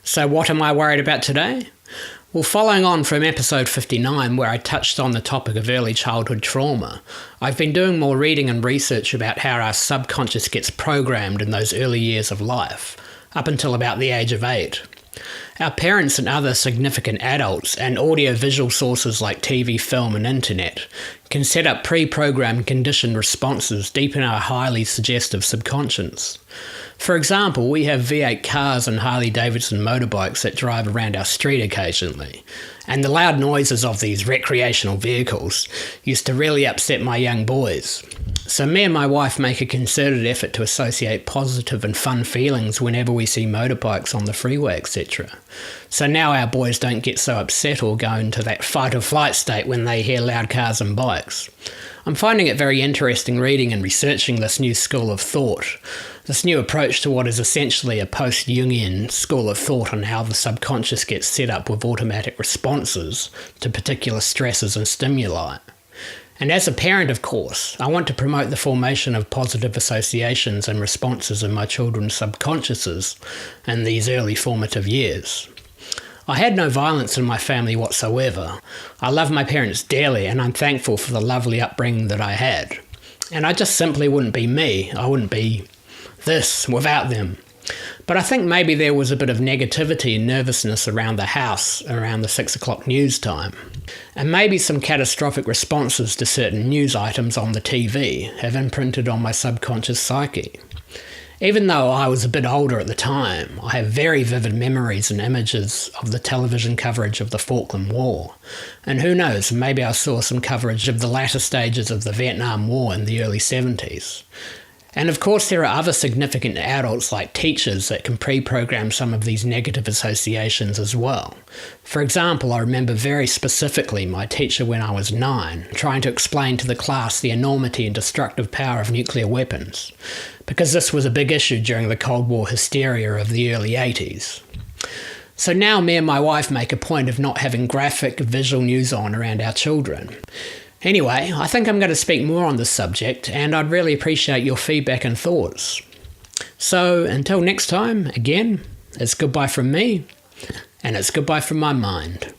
So what am I worried about today? Well, following on from episode 59, where I touched on the topic of early childhood trauma, I've been doing more reading and research about how our subconscious gets programmed in those early years of life, up until about the age of 8. Our parents and other significant adults and audio-visual sources like TV, film and internet can set up pre-programmed conditioned responses deep in our highly suggestive subconscious. For example, we have V8 cars and Harley-Davidson motorbikes that drive around our street occasionally, and the loud noises of these recreational vehicles used to really upset my young boys. So me and my wife make a concerted effort to associate positive and fun feelings whenever we see motorbikes on the freeway, etc. So now our boys don't get so upset or go into that fight or flight state when they hear loud cars and bikes. I'm finding it very interesting reading and researching this new school of thought, this new approach to what is essentially a post-Jungian school of thought on how the subconscious gets set up with automatic responses to particular stresses and stimuli. And as a parent, of course, I want to promote the formation of positive associations and responses in my children's subconsciouses in these early formative years. I had no violence in my family whatsoever. I love my parents dearly and I'm thankful for the lovely upbringing that I had. And I just simply wouldn't be me. I wouldn't be this without them. But I think maybe there was a bit of negativity and nervousness around the house around the 6 o'clock news time. And maybe some catastrophic responses to certain news items on the TV have imprinted on my subconscious psyche. Even though I was a bit older at the time, I have very vivid memories and images of the television coverage of the Falkland War. And who knows, maybe I saw some coverage of the latter stages of the Vietnam War in the early 70s. And of course there are other significant adults like teachers that can pre-program some of these negative associations as well. For example, I remember very specifically my teacher when I was 9 trying to explain to the class the enormity and destructive power of nuclear weapons, because this was a big issue during the Cold War hysteria of the early 80s. So now me and my wife make a point of not having graphic visual news on around our children. Anyway, I think I'm going to speak more on this subject, and I'd really appreciate your feedback and thoughts. So, until next time, again, it's goodbye from me, and it's goodbye from my mind.